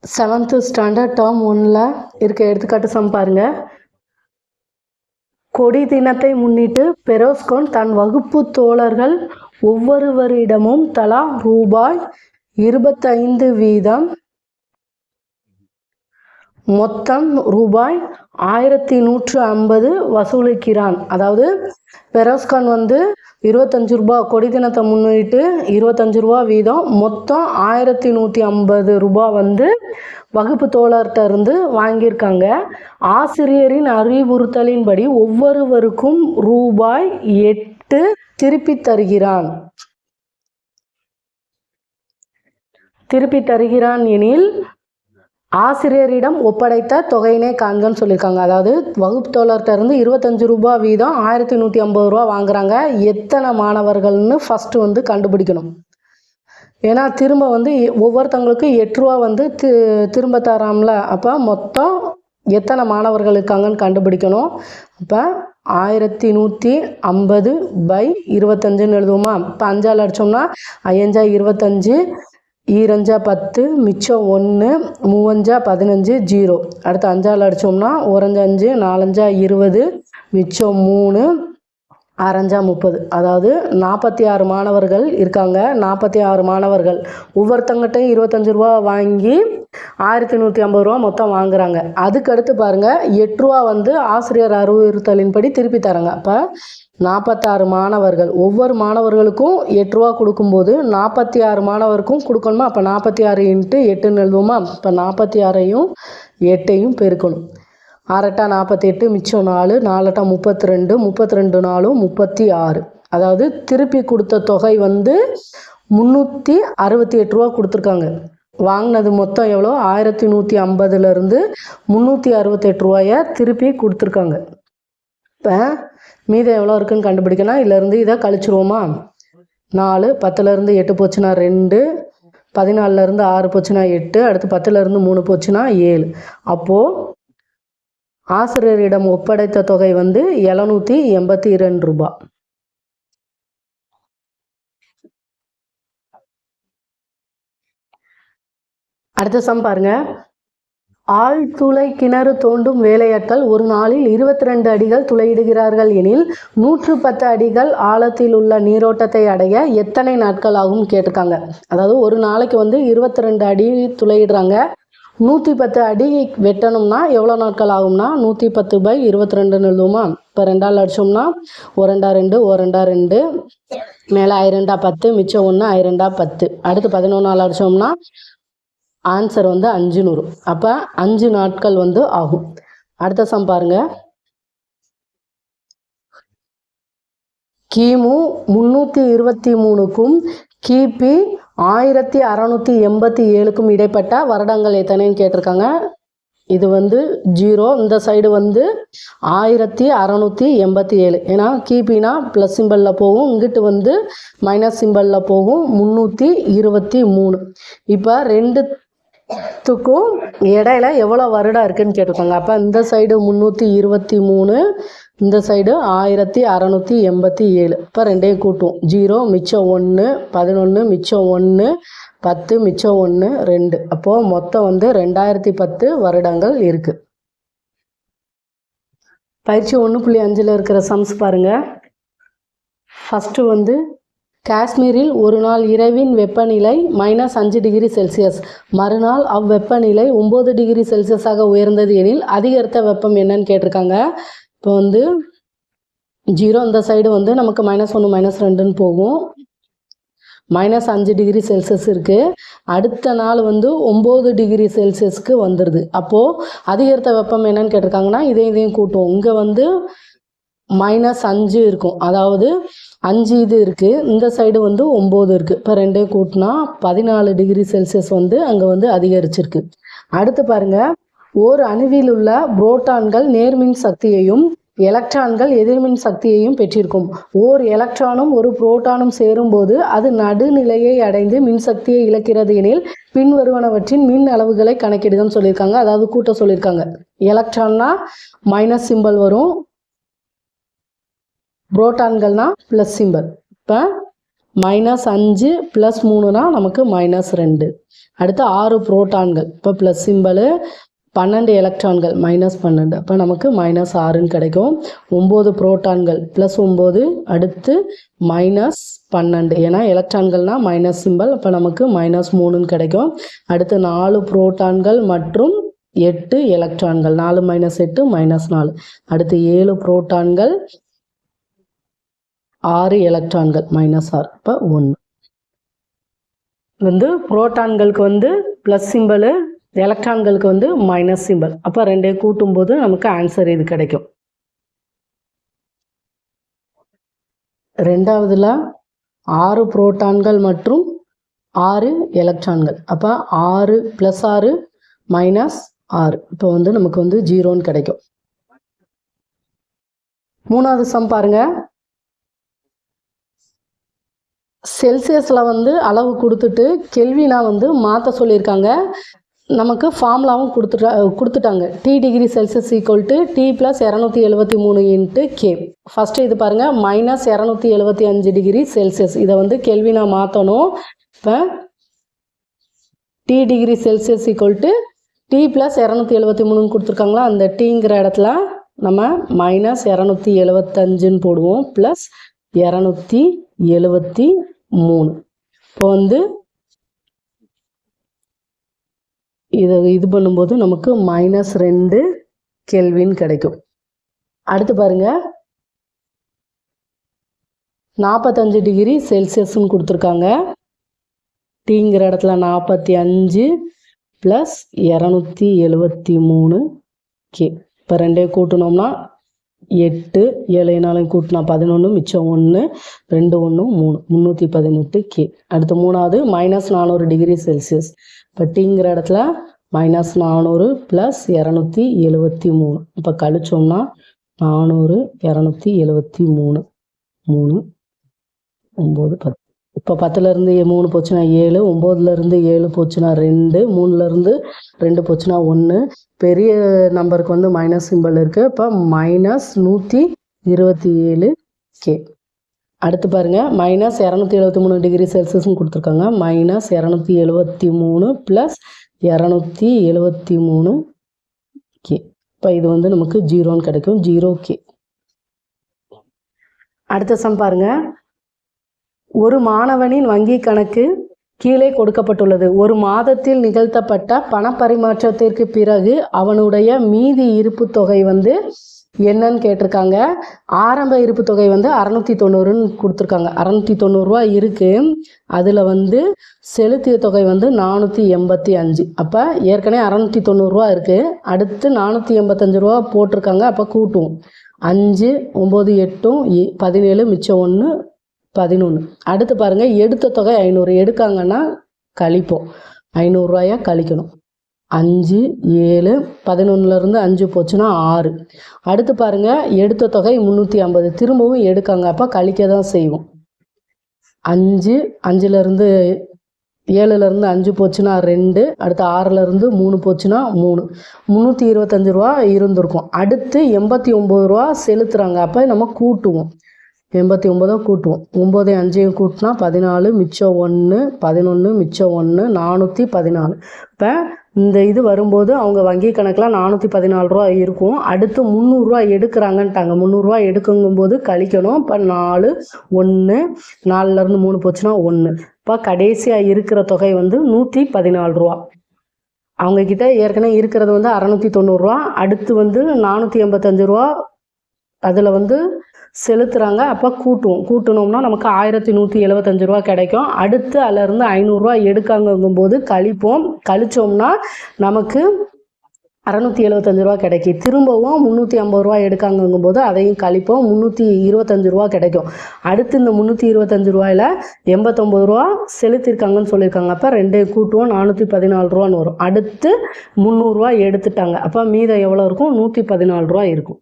7th standard term 1ல் இருக்க எடுத்துக்காட்டு சம் பாருங்க. கொடி தினத்தை முன்னிட்டு பெரோஸ்கான் தன் வகுப்பு தோழர்கள் ஒவ்வொருவரிடமும் தலா ரூபாய் 25 வீதம் மொத்தம் ரூபாய் 1150 வசூலிக்கிறான். அதாவது பெரோஸ்கான் 25 ரூபா கொடி தினத்தை முன்னிட்டு 25 ரூபா வீதம் மொத்தம் 1150 ரூபா வகுப்பு தோழர்கிட்ட இருந்து வாங்கியிருக்காங்க. ஆசிரியரின் அறிவுறுத்தலின்படி ஒவ்வொருவருக்கும் ரூபாய் 8 திருப்பி தருகிறான் எனில் ஆசிரியரிடம் ஒப்படைத்த தொகையினை காண்கன்னு சொல்லியிருக்காங்க. அதாவது வகுப்பு தோழர்கிட்ட இருந்து 25 ரூபா வீதம் 1150 ரூபா வாங்குறாங்க. எத்தனை மாணவர்கள்னு ஃபஸ்ட்டு கண்டுபிடிக்கணும். ஏன்னா திரும்ப ஒவ்வொருத்தவங்களுக்கும் 8 ரூபா திரும்ப தராமல. அப்போ மொத்தம் எத்தனை மாணவர்கள் இருக்காங்கன்னு கண்டுபிடிக்கணும். அப்போ 1150/25ன்னு எழுதுவோமா. இப்போ 5ஆல் அடித்தோம்னா 5 25 2 10 மிச்சம் 1 3 15 0. அடுத்து 5ஆல் அடித்தோம்னா 1 5 4 20 மிச்சம் 3 6 30. அதாவது 46 மாணவர்கள் இருக்காங்க. 46 மாணவர்கள் ஒவ்வொருத்தங்கிட்டையும் 25 ரூபா வாங்கி 1150 ரூபா மொத்தம் வாங்குறாங்க. அதுக்கடுத்து பாருங்கள் 8 ரூபா ஆசிரியர் அறிவுறுத்தலின்படி திருப்பி தராங்க. அப்போ 46 மாணவர்கள் ஒவ்வொரு மாணவர்களுக்கும் 8 ரூபா கொடுக்கும்போது 46 மாணவருக்கும் கொடுக்கணுமா. அப்போ 46 × 8ன்னு எழுதுவோமா. இப்போ 46ஐயும் 8ஐயும் பெருக்கணும். 6 8 48 மிச்சம் 4 4 8 32 32 4 36. அதாவது திருப்பி கொடுத்த தொகை 368 ரூபா கொடுத்துருக்காங்க. வாங்கினது மொத்தம் எவ்வளோ 1150லேருந்து 368 ரூபாயை திருப்பி கொடுத்துருக்காங்க. இப்போ மீதம் எவ்வளோ இருக்குதுன்னு கண்டுபிடிக்கணும். இதிலேருந்து இதை கழிச்சிருவோமா. 4 10லேருந்து 8 போச்சுன்னா 2 14லேருந்து 6 போச்சுன்னா 8 அடுத்து 10லேருந்து 3 போச்சுன்னா 7. அப்போது ஆசிரியரிடம் ஒப்படைத்த தொகை 782 ரூபா. அடுத்த சம் பாருங்க. ஆழ்துளை கிணறு தோண்டும் வேலையாட்கள் ஒரு நாளில் 22 அடிகள் துளையிடுகிறார்கள் எனில் 110 அடிகள் ஆழத்தில் உள்ள நீரோட்டத்தை அடைய எத்தனை நாட்கள் ஆகும் கேட்டிருக்காங்க. அதாவது ஒரு நாளைக்கு 22 அடி துளையிடுறாங்க. 110 அடி வெட்டணும்னா எவ்வளோ நாட்கள் ஆகும்னா 110/22ன்னு எழுதுவோமா. இப்போ 2ஆல் அடித்தோம்னா 1 2 1 2 மேலே 2 10 மிச்சம் 1 2 10. அடுத்து 11ஆல் அடித்தோம்னா ஆன்சர் 500. அப்போ 5 நாட்கள் ஆகும். அடுத்த சம் பாருங்க. கிமு 323க்கும் கிபி 1687க்கும் இடைப்பட்ட வருடங்கள் எத்தனைன்னு கேட்டிருக்காங்க. இது 0. இந்த சைடு 1687. ஏன்னா கிபினா ப்ளஸ் சிம்பிளில் போகும், இங்கிட்டு மைனஸ் சிம்பிளில் போகும். 323. இப்போ ரெண்டுத்துக்கும் இடையில எவ்வளோ வருடம் இருக்குதுன்னு கேட்டிருக்காங்க. அப்போ இந்த சைடு 323, இந்த சைடு 1687. இப்போ ரெண்டையும் கூட்டுவோம். 0 மிச்சம் 1 11 மிச்சம் 1 10 மிச்சம் 1 2. அப்போது மொத்தம் 2010 வருடங்கள் இருக்குது. பயிற்சி 1.5ல் இருக்கிற சம்ஸ் பாருங்கள். ஃபஸ்ட்டு காஷ்மீரில் ஒரு நாள் இரவின் வெப்பநிலை -5 டிகிரி செல்சியஸ், மறுநாள் அவ்வெப்பநிலை 9 டிகிரி செல்சியஸாக உயர்ந்தது எனில் அதிகரித்த வெப்பம் என்னன்னு கேட்டிருக்காங்க. இப்போ 0 இந்த சைடு நமக்கு -1 -2ன்னு போகும். -5 டிகிரி செல்சியஸ் இருக்குது. அடுத்த நாள் 9 டிகிரி செல்சியஸ்க்கு வந்துடுது. அப்போது அதிகரித்த வெப்பம் என்னன்னு கேட்டிருக்காங்கன்னா இதையும் கூட்டுவோம். இங்கே -5 இருக்கும். அதாவது 5 இது இருக்குது, இந்த சைடு 9 இருக்குது. இப்போ ரெண்டையும் கூட்டினா 14 டிகிரி செல்சியஸ் அங்கே அதிகரிச்சிருக்கு. அடுத்து பாருங்கள். ஓர் அணுவில் உள்ள புரோட்டான்கள் நேர்மின் சக்தியையும் எலக்ட்ரான்கள் எதிர்மின் சக்தியையும் பெற்றிருக்கும். ஓர் எலக்ட்ரானும் ஒரு புரோட்டானும் சேரும்போது அது நடுநிலையை அடைந்து மின்சக்தியை இழக்கிறது எனில் பின்வருவனவற்றின் மின் அளவுகளை கணக்கிடுதுன்னு சொல்லியிருக்காங்க. அதாவது கூட்ட சொல்லியிருக்காங்க. எலக்ட்ரான்னா மைனஸ் சிம்பல் வரும், புரோட்டான்கள்னா ப்ளஸ் சிம்பல். இப்போ -5 + 3னா நமக்கு -2. அடுத்து 6 புரோட்டான்கள். இப்போ ப்ளஸ் சிம்பலு, 12 எலக்ட்ரான்கள் -12. அப்போ நமக்கு -6ன்னு கிடைக்கும். 9 புரோட்டான்கள் +9 அடுத்து -12. ஏன்னா எலக்ட்ரான்கள்னா மைனஸ் சிம்பல், அப்போ நமக்கு -3ன்னு கிடைக்கும். அடுத்து 4 புரோட்டான்கள் மற்றும் 8 எலக்ட்ரான்கள். 4 - 8 -4. அடுத்து 7 புரோட்டான்கள் 6 எலக்ட்ரான்கள் -6. இப்போ 1 வந்து புரோட்டான்களுக்கு ப்ளஸ் சிம்பலு, எலக்ட்ரான்களுக்கு மைனஸ் சிம்பல். அப்போ ரெண்டையும் கூட்டும்போது நமக்கு ஆன்சர் இது கிடைக்கும். ரெண்டாவதுல 6 புரோட்டான்கள் மற்றும் 6 எலக்ட்ரான்கள். அப்போ 6 + 6 -6. இப்போ நமக்கு 0ன்னு கிடைக்கும். மூணாவது சம் பாருங்க. செல்சியஸில் அளவு கொடுத்துட்டு கெல்வினா மாற்ற சொல்லியிருக்காங்க. நமக்கு ஃபார்முலாவும் கொடுத்துட்டாங்க. T degree Celsius = T + 273 × K. First இது பாருங்கள், -275 டிகிரி செல்சியஸ். இதை கெல்வினா மாற்றணும். இப்போ T டிகிரி செல்சியஸ் = T + 273 கொடுத்துருக்காங்களா, அந்த டீங்கிற இடத்துல நம்ம -275ன்னு போடுவோம், ப்ளஸ் 273. இப்போ இது பண்ணும்போது நமக்கு -2 கெல்வின் கிடைக்கும். அடுத்து பாருங்க, 45 டிகிரி செல்சியஸ்ன்னு கொடுத்துருக்காங்க. டீங்கிற இடத்துல 45 + 273 K. இப்போ ரெண்டையும் கூட்டினோம்னா 8, 7 நாளையும் கூட்டினா 11, மிச்சம் 1, 2 1 3, 318 K. அடுத்து மூணாவது -400 டிகிரி செல்சியஸ். இப்போ டீங்கிற இடத்துல -400 + 273. இப்போ கழிச்சோம்னா 400 273 3 9 10. இப்போ 10லேருந்து 3 போச்சுன்னா 7, 9லேருந்து 7 போச்சுன்னா 2, 3லேருந்து 2 போச்சுன்னா 1. பெரிய நம்பருக்கு மைனஸ் சிம்பிள் இருக்குது. இப்போ -127 K. அடுத்து பாருங்கள், -273 டிகிரி செல்சியஸ்ன்னு கொடுத்துருக்காங்க. -273 + 273 K. இப்போ இது நமக்கு 0ன்னு கிடைக்கும், 0 K. அடுத்த சம் பாருங்கள். ஒரு மாணவனின் வங்கி கணக்கு கீழே கொடுக்கப்பட்டுள்ளது. ஒரு மாதத்தில் நிகழ்த்தப்பட்ட பணப்பரிமாற்றத்திற்கு பிறகு அவனுடைய மீதி இருப்பு தொகை என்னன்னு கேட்டிருக்காங்க. ஆரம்ப இருப்பு தொகை 690ன்னு கொடுத்துருக்காங்க. 690 ரூபா இருக்குது. அதில் செலுத்திய தொகை 485. அப்போ ஏற்கனவே 690 ரூபா இருக்குது. அடுத்து 485 ரூபா போட்டிருக்காங்க. அப்போ கூட்டுவோம். 5 9 8 17, மிச்சம் 1 11. அடுத்து பாருங்கள், எடுத்த தொகை 500. எடுக்காங்கன்னா கழிப்போம். 500 ரூபாயை கழிக்கணும். 5 7 11லேருந்து 5 போச்சுன்னா 6. அடுத்து பாருங்கள், எடுத்த தொகை 350. திரும்பவும் எடுக்காங்க. அப்போ கழிக்க தான் செய்வோம். 5 5லேருந்து 7லேருந்து 5 போச்சுன்னா 2. அடுத்து 6லேருந்து 3 போச்சுன்னா 3. 325 ரூபா இருந்திருக்கும். அடுத்து 89 ரூபா செலுத்துகிறாங்க. அப்போ நம்ம கூட்டுவோம். 89 கூட்டுவோம். 9 5 கூட்டினா 14, மிச்சம் 1 11, மிச்சம் 1 414. இப்போ இந்த இது வரும்போது அவங்க வங்கி கணக்கில் 414 ரூபா இருக்கும். அடுத்து 300 ரூபா எடுக்கிறாங்கன்ட்டாங்க. 300 ரூபா எடுக்குங்கும்போது கழிக்கணும். இப்போ 4 1 4லேருந்து 3 போச்சுன்னா 1. இப்போ கடைசியாக இருக்கிற தொகை 114 ரூபா. அவங்கக்கிட்ட ஏற்கனவே இருக்கிறது 690 ரூபா. அடுத்து 485 ரூபா அதில் செலுத்துகிறாங்க. அப்போ கூட்டணும்னா நமக்கு 1175 ரூபா கிடைக்கும். அடுத்து அதிலேருந்து 500 ரூபா எடுக்காங்கும்போது கழிப்போம். கழிச்சோம்னா நமக்கு 675 ரூபா கிடைக்கும். திரும்பவும் 350 ரூபா எடுக்காங்கும்போது அதையும் கழிப்போம். 325 ரூபா கிடைக்கும். அடுத்து இந்த 325 ரூபாயில் 89 ரூபா செலுத்திருக்காங்கன்னு சொல்லியிருக்காங்க. அப்போ ரெண்டையும் கூட்டுவோம், 414 ரூபான்னு வரும். அடுத்து 300 ரூபா எடுத்துட்டாங்க. அப்போ மீதம் எவ்வளோ இருக்கும்? 114 ரூபா இருக்கும்.